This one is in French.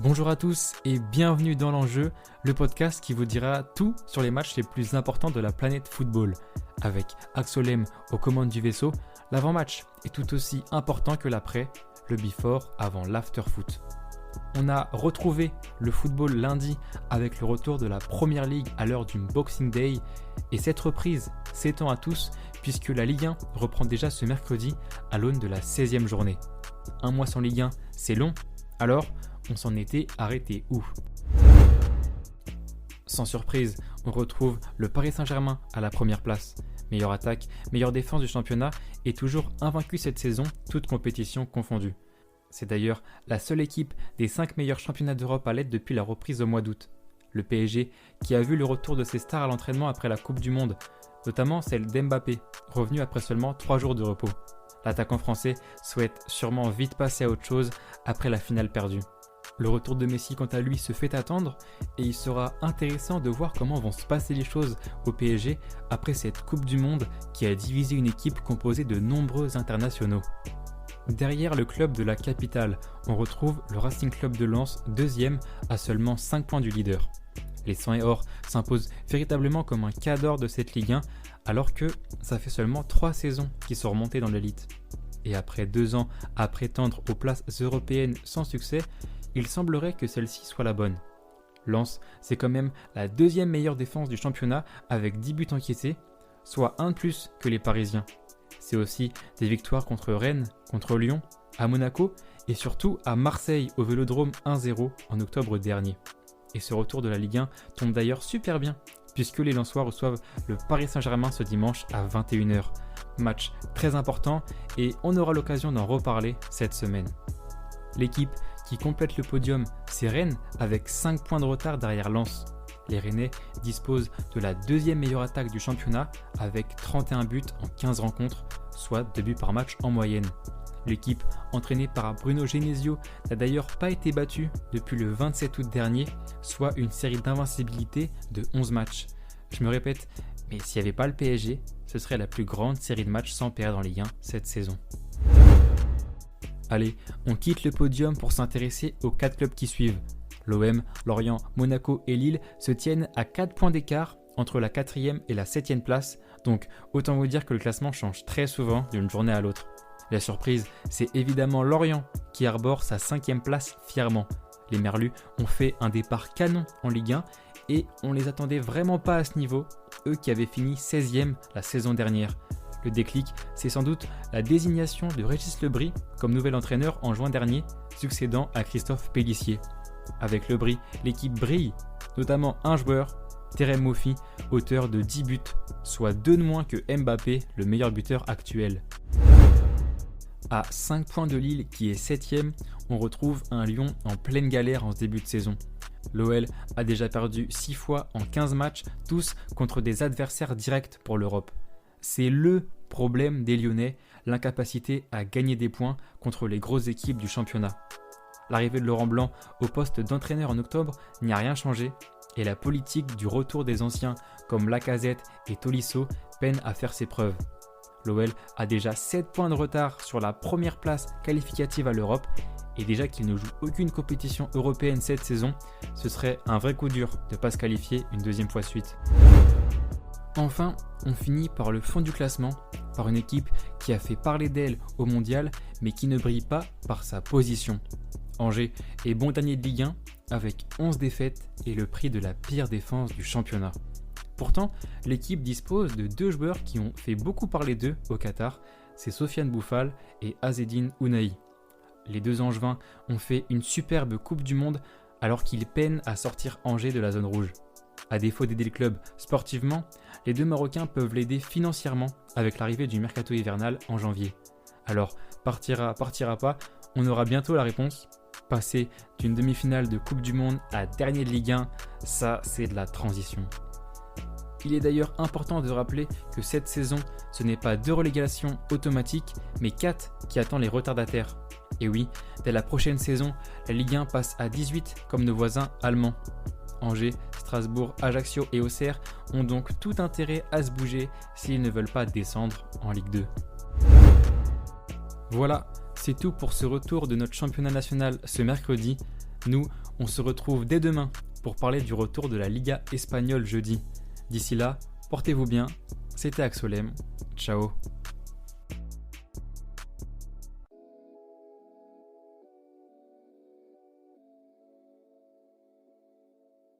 Bonjour à tous et bienvenue dans l'enjeu, le podcast qui vous dira tout sur les matchs les plus importants de la planète football. Avec Axolem aux commandes du vaisseau, l'avant-match est tout aussi important que l'après, le before avant l'after-foot. On a retrouvé le football lundi avec le retour de la Première Ligue à l'heure du Boxing Day et cette reprise s'étend à tous puisque la Ligue 1 reprend déjà ce mercredi à l'aune de la 16e journée. Un mois sans Ligue 1, c'est long, alors on s'en était arrêté où ? Sans surprise, on retrouve le Paris Saint-Germain à la première place. Meilleure attaque, meilleure défense du championnat et toujours invaincu cette saison, toutes compétitions confondues. C'est d'ailleurs la seule équipe des 5 meilleurs championnats d'Europe à l'aide depuis la reprise au mois d'août. Le PSG qui a vu le retour de ses stars à l'entraînement après la Coupe du Monde, notamment celle d'Mbappé, revenu après seulement 3 jours de repos. L'attaquant français souhaite sûrement vite passer à autre chose après la finale perdue. Le retour de Messi quant à lui se fait attendre et il sera intéressant de voir comment vont se passer les choses au PSG après cette Coupe du Monde qui a divisé une équipe composée de nombreux internationaux. Derrière le club de la capitale, on retrouve le Racing Club de Lens, deuxième à seulement 5 points du leader. Les 100 et or s'imposent véritablement comme un cadre de cette Ligue 1 alors que ça fait seulement 3 saisons qu'ils sont remontés dans l'élite. Et après 2 ans à prétendre aux places européennes sans succès, il semblerait que celle-ci soit la bonne. Lens, c'est quand même la deuxième meilleure défense du championnat avec 10 buts encaissés, soit un de plus que les Parisiens. C'est aussi des victoires contre Rennes, contre Lyon, à Monaco et surtout à Marseille au Vélodrome 1-0 en octobre dernier. Et ce retour de la Ligue 1 tombe d'ailleurs super bien puisque les Lensois reçoivent le Paris Saint-Germain ce dimanche à 21h. Match très important et on aura l'occasion d'en reparler cette semaine. L'équipe qui complète le podium, c'est Rennes avec 5 points de retard derrière Lens. Les Rennais disposent de la deuxième meilleure attaque du championnat avec 31 buts en 15 rencontres, soit 2 buts par match en moyenne. L'équipe, entraînée par Bruno Genesio, n'a d'ailleurs pas été battue depuis le 27 août dernier, soit une série d'invincibilité de 11 matchs. Je me répète, mais s'il n'y avait pas le PSG, ce serait la plus grande série de matchs sans perdre en Ligue 1 cette saison. Allez, on quitte le podium pour s'intéresser aux 4 clubs qui suivent. L'OM, Lorient, Monaco et Lille se tiennent à 4 points d'écart entre la 4e et la 7e place, donc autant vous dire que le classement change très souvent d'une journée à l'autre. La surprise, c'est évidemment Lorient qui arbore sa 5e place fièrement. Les Merlus ont fait un départ canon en Ligue 1 et on les attendait vraiment pas à ce niveau, eux qui avaient fini 16e la saison dernière. Le déclic, c'est sans doute la désignation de Régis Lebris comme nouvel entraîneur en juin dernier, succédant à Christophe Pélissier. Avec Lebris, l'équipe brille, notamment un joueur, Terem Moffi, auteur de 10 buts, soit 2 de moins que Mbappé, le meilleur buteur actuel. À 5 points de Lille qui est 7e, on retrouve un Lyon en pleine galère en ce début de saison. L'OL a déjà perdu 6 fois en 15 matchs, tous contre des adversaires directs pour l'Europe. C'est le problème des Lyonnais, l'incapacité à gagner des points contre les grosses équipes du championnat. L'arrivée de Laurent Blanc au poste d'entraîneur en octobre n'y a rien changé et la politique du retour des anciens comme Lacazette et Tolisso peine à faire ses preuves. L'OL a déjà 7 points de retard sur la première place qualificative à l'Europe et déjà qu'il ne joue aucune compétition européenne cette saison, ce serait un vrai coup dur de ne pas se qualifier une deuxième fois de suite. Enfin, on finit par le fond du classement, par une équipe qui a fait parler d'elle au mondial, mais qui ne brille pas par sa position. Angers est bon dernier de Ligue 1, avec 11 défaites et le prix de la pire défense du championnat. Pourtant, l'équipe dispose de 2 joueurs qui ont fait beaucoup parler d'eux au Qatar, c'est Sofiane Bouffal et Azzedine Ounahi. Les 2 Angevins ont fait une superbe Coupe du Monde alors qu'ils peinent à sortir Angers de la zone rouge. À défaut d'aider le club sportivement, les 2 Marocains peuvent l'aider financièrement avec l'arrivée du mercato hivernal en janvier. Alors, partira pas, on aura bientôt la réponse. Passer d'une demi-finale de Coupe du Monde à dernier de Ligue 1, ça c'est de la transition. Il est d'ailleurs important de rappeler que cette saison, ce n'est pas 2 relégations automatiques, mais 4 qui attendent les retardataires. Et oui, dès la prochaine saison, la Ligue 1 passe à 18 comme nos voisins allemands. Angers, Strasbourg, Ajaccio et Auxerre ont donc tout intérêt à se bouger s'ils ne veulent pas descendre en Ligue 2. Voilà, c'est tout pour ce retour de notre championnat national ce mercredi. Nous, on se retrouve dès demain pour parler du retour de la Liga espagnole jeudi. D'ici là, portez-vous bien, c'était Axolem, ciao.